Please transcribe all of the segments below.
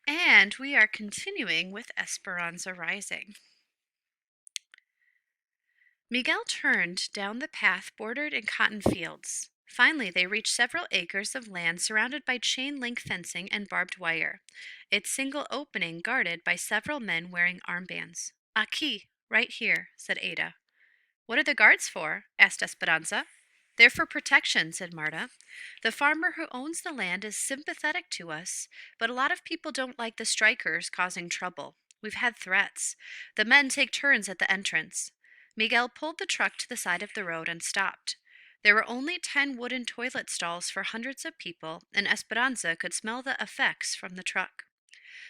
And we are continuing with Esperanza Rising. Miguel turned down the path bordered in cotton fields. Finally, they reached several acres of land surrounded by chain link fencing and barbed wire, its single opening guarded by several men wearing armbands. Aquí, right here, said Ada. What are the guards for? Asked Esperanza. They're for protection, said Marta. The farmer who owns the land is sympathetic to us, but a lot of people don't like the strikers causing trouble. We've had threats. The men take turns at the entrance. Miguel pulled the truck to the side of the road and stopped. There were only 10 wooden toilet stalls for hundreds of people, and Esperanza could smell the effects from the truck.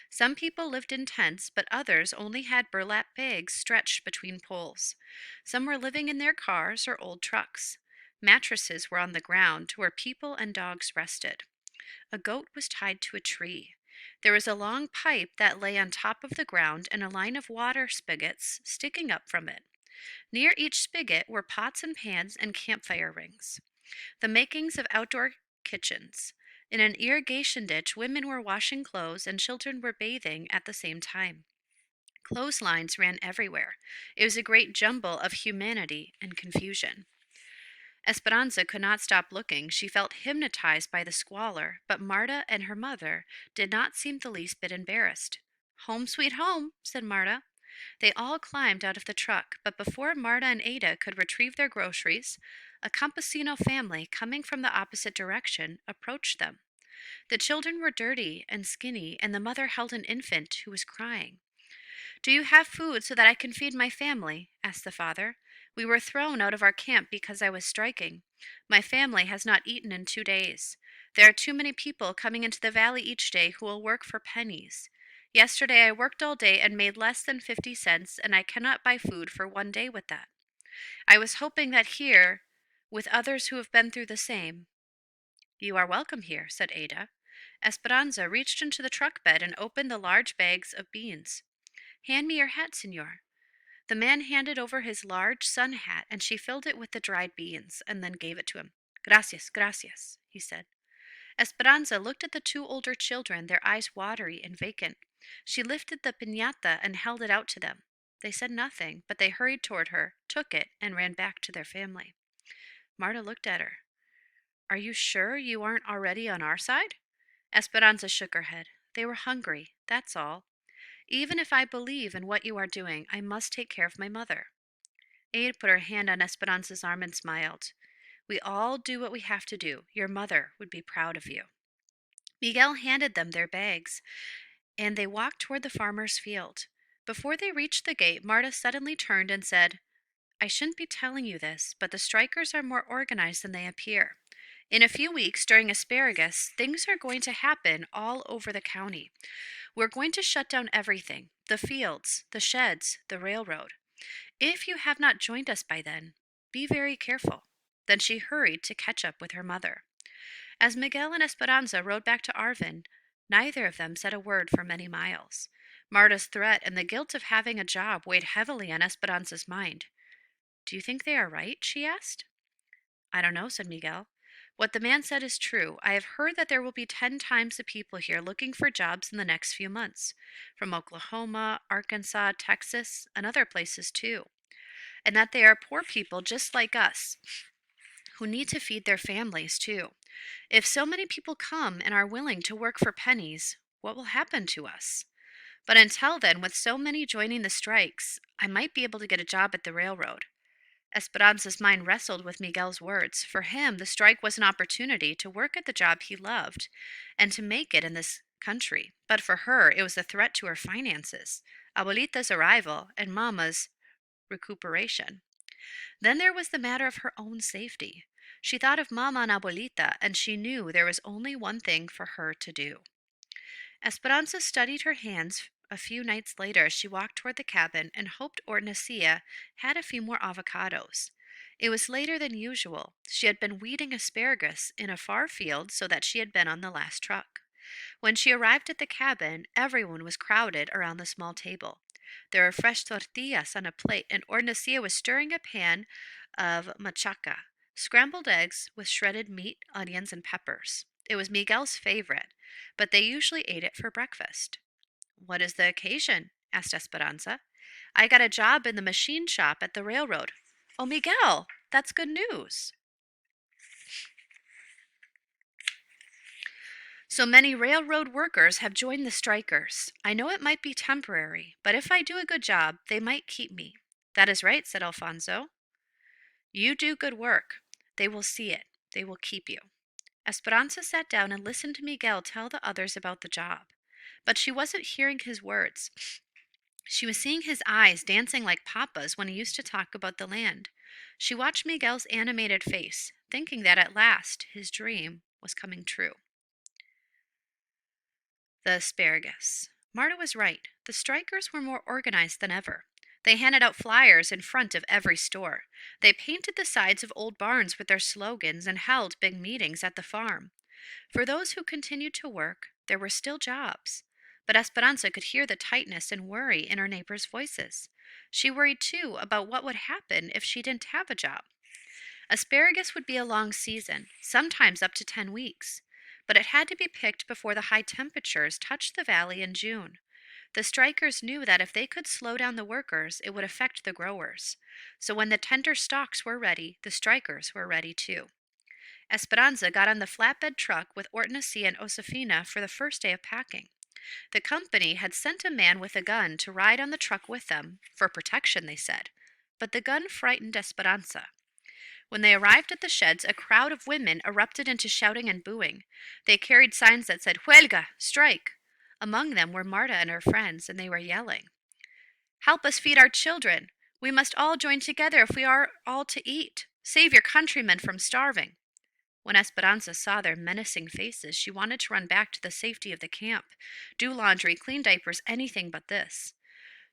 Some people lived in tents, but others only had burlap bags stretched between poles. Some were living in their cars or old trucks. Mattresses were on the ground where people and dogs rested. A goat was tied to a tree. There was a long pipe that lay on top of the ground and a line of water spigots sticking up from it. Near each spigot were pots and pans and campfire rings, the makings of outdoor kitchens. In an irrigation ditch, women were washing clothes and children were bathing at the same time. Clotheslines ran everywhere. It was a great jumble of humanity and confusion. Esperanza could not stop looking. She felt hypnotized by the squalor, but Marta and her mother did not seem the least bit embarrassed. Home sweet home, said Marta. They all climbed out of the truck, but before Marta and Ada could retrieve their groceries, a campesino family coming from the opposite direction approached them. The children were dirty and skinny, and the mother held an infant who was crying. Do you have food so that I can feed my family? Asked the father. We were thrown out of our camp because I was striking. My family has not eaten in 2 days. There are too many people coming into the valley each day who will work for pennies. Yesterday I worked all day and made less than 50 cents, and I cannot buy food for one day with that. I was hoping that here, with others who have been through the same. You are welcome here, said Ada. Esperanza reached into the truck bed and opened the large bags of beans. Hand me your hat, senor. The man handed over his large sun hat, and she filled it with the dried beans, and then gave it to him. Gracias, gracias, he said. Esperanza looked at the 2 older children, their eyes watery and vacant. She lifted the piñata and held it out to them. They said nothing, but they hurried toward her, took it, and ran back to their family. Marta looked at her. Are you sure you aren't already on our side? Esperanza shook her head. They were hungry, that's all. Even if I believe in what you are doing, I must take care of my mother. Ada put her hand on Esperanza's arm and smiled. We all do what we have to do. Your mother would be proud of you. Miguel handed them their bags, and they walked toward the farmer's field. Before they reached the gate, Marta suddenly turned and said, I shouldn't be telling you this, but the strikers are more organized than they appear. In a few weeks, during asparagus, things are going to happen all over the county. We're going to shut down everything, the fields, the sheds, the railroad. If you have not joined us by then, be very careful. Then she hurried to catch up with her mother. As Miguel and Esperanza rode back to Arvin, neither of them said a word for many miles. Marta's threat and the guilt of having a job weighed heavily on Esperanza's mind. Do you think they are right? She asked. I don't know, said Miguel. What the man said is true. I have heard that there will be 10 times the people here looking for jobs in the next few months, from Oklahoma, Arkansas, Texas, and other places too, and that they are poor people just like us who need to feed their families too. If so many people come and are willing to work for pennies, what will happen to us? But until then, with so many joining the strikes, I might be able to get a job at the railroad. Esperanza's mind wrestled with Miguel's words. For him, the strike was an opportunity to work at the job he loved and to make it in this country. But for her, it was a threat to her finances, Abuelita's arrival, and Mama's recuperation. Then there was the matter of her own safety. She thought of Mama and Abuelita, and she knew there was only one thing for her to do. Esperanza studied her hands. A few nights later, she walked toward the cabin and hoped Hortensia had a few more avocados. It was later than usual. She had been weeding asparagus in a far field so that she had been on the last truck. When she arrived at the cabin, everyone was crowded around the small table. There were fresh tortillas on a plate, and Hortensia was stirring a pan of machaca, scrambled eggs with shredded meat, onions, and peppers. It was Miguel's favorite, but they usually ate it for breakfast. What is the occasion? Asked Esperanza. I got a job in the machine shop at the railroad. Oh, Miguel, that's good news. So many railroad workers have joined the strikers. I know it might be temporary, but if I do a good job, they might keep me. That is right, said Alfonso. You do good work. They will see it. They will keep you. Esperanza sat down and listened to Miguel tell the others about the job. But she wasn't hearing his words. She was seeing his eyes dancing like Papa's when he used to talk about the land. She watched Miguel's animated face, thinking that at last his dream was coming true. The asparagus. Marta was right. The strikers were more organized than ever. They handed out flyers in front of every store. They painted the sides of old barns with their slogans and held big meetings at the farm. For those who continued to work, there were still jobs. But Esperanza could hear the tightness and worry in her neighbors' voices. She worried too about what would happen if she didn't have a job. Asparagus would be a long season, sometimes up to 10 weeks, but it had to be picked before the high temperatures touched the valley in June. The strikers knew that if they could slow down the workers, it would affect the growers. So when the tender stalks were ready, the strikers were ready too. Esperanza got on the flatbed truck with Hortensia and Josefina for the first day of packing. The company had sent a man with a gun to ride on the truck with them, for protection, they said. But the gun frightened Esperanza. When they arrived at the sheds, a crowd of women erupted into shouting and booing. They carried signs that said, Huelga, strike. Among them were Marta and her friends, and they were yelling, Help us feed our children. We must all join together if we are all to eat. Save your countrymen from starving. When Esperanza saw their menacing faces, she wanted to run back to the safety of the camp, do laundry, clean diapers, anything but this.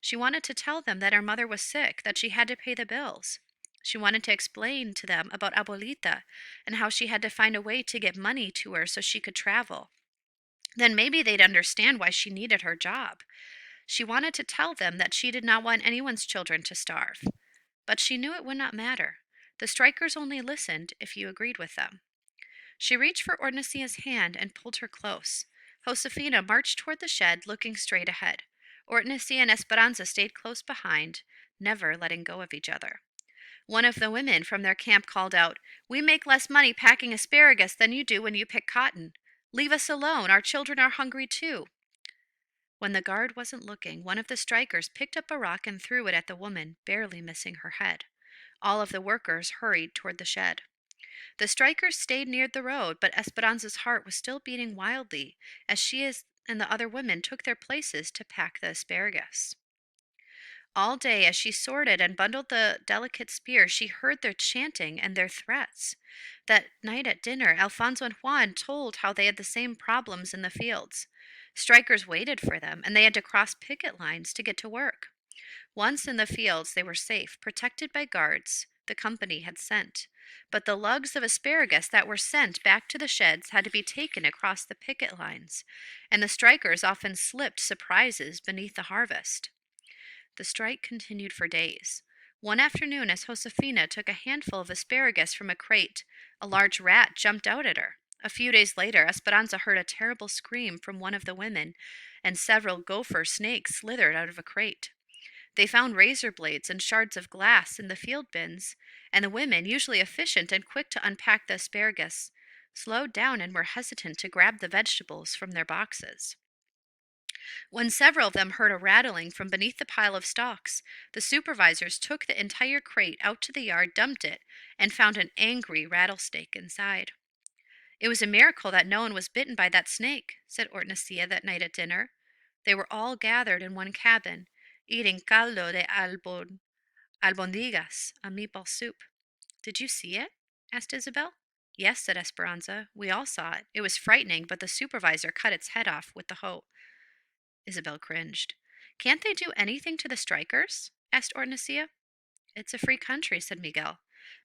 She wanted to tell them that her mother was sick, that she had to pay the bills. She wanted to explain to them about Abuelita and how she had to find a way to get money to her so she could travel. Then maybe they'd understand why she needed her job. She wanted to tell them that she did not want anyone's children to starve. But she knew it would not matter. The strikers only listened if you agreed with them. She reached for Hortensia's hand and pulled her close. Josefina marched toward the shed, looking straight ahead. Hortensia and Esperanza stayed close behind, never letting go of each other. One of the women from their camp called out, We make less money packing asparagus than you do when you pick cotton. Leave us alone. Our children are hungry too. When the guard wasn't looking, one of the strikers picked up a rock and threw it at the woman, barely missing her head. All of the workers hurried toward the shed. The strikers stayed near the road, but Esperanza's heart was still beating wildly as she and the other women took their places to pack the asparagus. All day, as she sorted and bundled the delicate spears, she heard their chanting and their threats. That night at dinner, Alfonso and Juan told how they had the same problems in the fields. Strikers waited for them, and they had to cross picket lines to get to work. Once in the fields, they were safe, protected by guards the company had sent. But the lugs of asparagus that were sent back to the sheds had to be taken across the picket lines, and the strikers often slipped surprises beneath the harvest. The strike continued for days. One afternoon, as Josefina took a handful of asparagus from a crate, a large rat jumped out at her. A few days later, Esperanza heard a terrible scream from one of the women, and several gopher snakes slithered out of a crate. They found razor blades and shards of glass in the field bins, and the women, usually efficient and quick to unpack the asparagus, slowed down and were hesitant to grab the vegetables from their boxes. When several of them heard a rattling from beneath the pile of stalks, the supervisors took the entire crate out to the yard, dumped it, and found an angry rattlesnake inside. It was a miracle that no one was bitten by that snake, said Hortensia that night at dinner. They were all gathered in one cabin, eating caldo de albondigas, a meatball soup. Did you see it? Asked Isabel. Yes, said Esperanza. We all saw it. It was frightening, but the supervisor cut its head off with the hoe. Isabel cringed. Can't they do anything to the strikers? Asked Hortensia. It's a free country, said Miguel.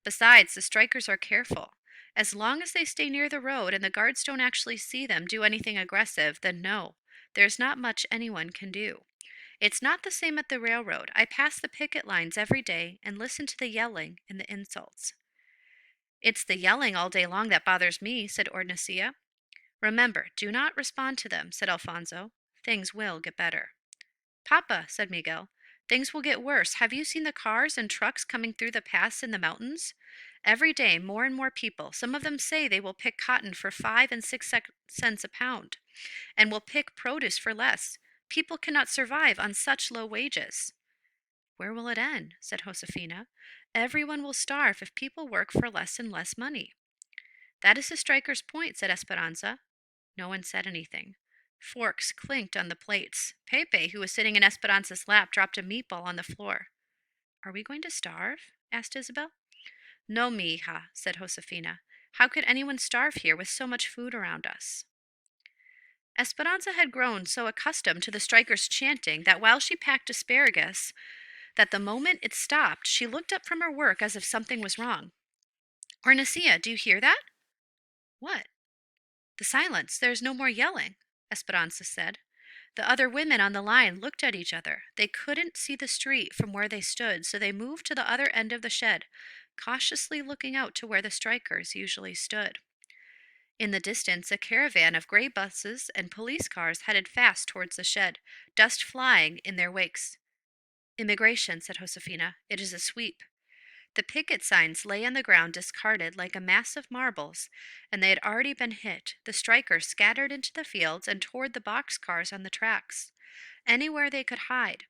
Besides, the strikers are careful. As long as they stay near the road and the guards don't actually see them do anything aggressive, then no, there's not much anyone can do. It's not the same at the railroad. I pass the picket lines every day and listen to the yelling and the insults. It's the yelling all day long that bothers me, said Hortensia. Remember, do not respond to them, said Alfonso. things will get better. Papa, said Miguel, things will get worse. Have you seen the cars and trucks coming through the pass in the mountains? Every day, more and more people. Some of them say they will pick cotton for 5 and 6 cents a pound, and will pick produce for less. People cannot survive on such low wages. Where will it end? Said Josefina. Everyone will starve if people work for less and less money. That is the striker's point, said Esperanza. No one said anything. Forks clinked on the plates. Pepe, who was sitting in Esperanza's lap, dropped a meatball on the floor. Are we going to starve? Asked Isabel. No, mi hija, said Josefina. How could anyone starve here with so much food around us? Esperanza had grown so accustomed to the striker's chanting that while she packed asparagus, that the moment it stopped, she looked up from her work as if something was wrong. Hortensia, do you hear that? What? The silence. There is no more yelling, Esperanza said. The other women on the line looked at each other. They couldn't see the street from where they stood, so they moved to the other end of the shed, cautiously looking out to where the strikers usually stood. In the distance, a caravan of gray buses and police cars headed fast towards the shed, dust flying in their wakes. Immigration, said Josefina. It is a sweep. The picket signs lay on the ground discarded like a mass of marbles, and they had already been hit. The strikers scattered into the fields and toward the boxcars on the tracks. Anywhere they could hide.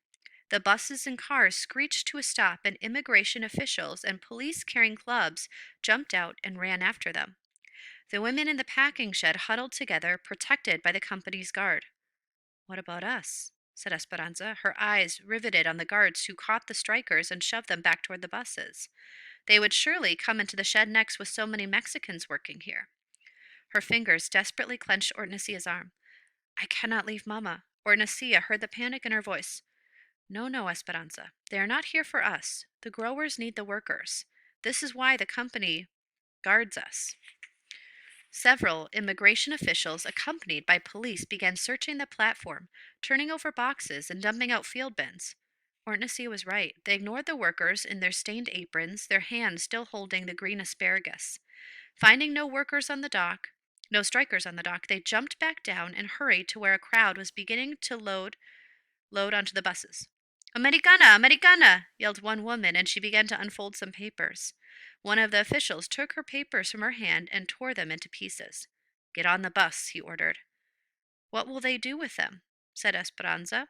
The buses and cars screeched to a stop, and immigration officials and police carrying clubs jumped out and ran after them. The women in the packing shed huddled together, protected by the company's guard. What about us? Said Esperanza, her eyes riveted on the guards who caught the strikers and shoved them back toward the buses. They would surely come into the shed next with so many Mexicans working here. Her fingers desperately clenched Hortensia's arm. I cannot leave Mama. Hortensia heard the panic in her voice. No, no, Esperanza. They are not here for us. The growers need the workers. This is why the company guards us. Several immigration officials, accompanied by police, began searching the platform, turning over boxes and dumping out field bins. Hortensia was right. They ignored the workers in their stained aprons, their hands still holding the green asparagus. Finding no strikers on the dock, they jumped back down and hurried to where a crowd was beginning to load onto the buses. Americana! Americana! Yelled one woman, and she began to unfold some papers. One of the officials took her papers from her hand and tore them into pieces. Get on the bus, he ordered. What will they do with them? Said Esperanza.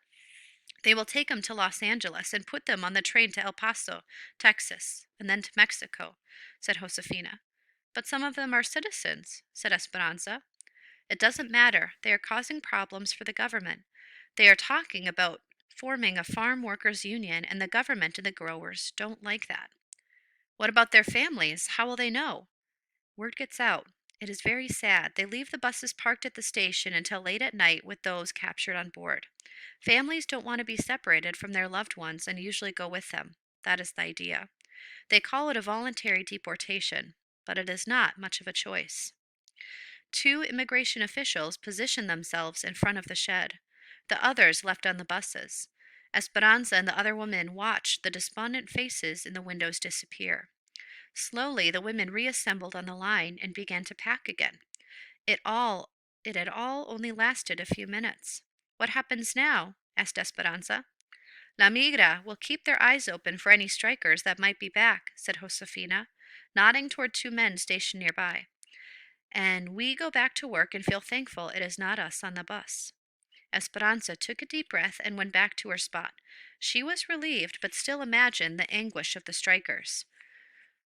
They will take them to Los Angeles and put them on the train to El Paso, Texas, and then to Mexico, said Josefina. But some of them are citizens, said Esperanza. It doesn't matter. They are causing problems for the government. They are talking about forming a farm workers' union, and the government and the growers don't like that. What about their families? How will they know? Word gets out. It is very sad. They leave the buses parked at the station until late at night with those captured on board. Families don't want to be separated from their loved ones and usually go with them. That is the idea. They call it a voluntary deportation, but it is not much of a choice. 2 immigration officials positioned themselves in front of the shed. The others left on the buses. Esperanza and the other women watched the despondent faces in the windows disappear. Slowly, the women reassembled on the line and began to pack again. It had all only lasted a few minutes. What happens now? Asked Esperanza. La Migra will keep their eyes open for any strikers that might be back, said Josefina, nodding toward 2 men stationed nearby. And we go back to work and feel thankful it is not us on the bus. Esperanza took a deep breath and went back to her spot. She was relieved, but still imagined the anguish of the strikers.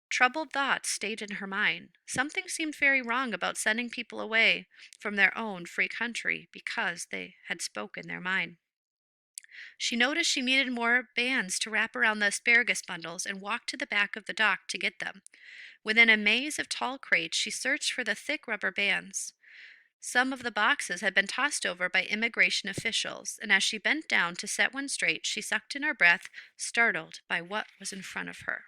Troubled thoughts stayed in her mind. Something seemed very wrong about sending people away from their own free country because they had spoken their mind. She noticed she needed more bands to wrap around the asparagus bundles and walked to the back of the dock to get them. Within a maze of tall crates, she searched for the thick rubber bands. Some of the boxes had been tossed over by immigration officials, and as she bent down to set one straight, she sucked in her breath, startled by what was in front of her.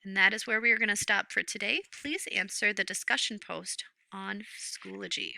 And that is where we are going to stop for today. Please answer the discussion post on Schoology.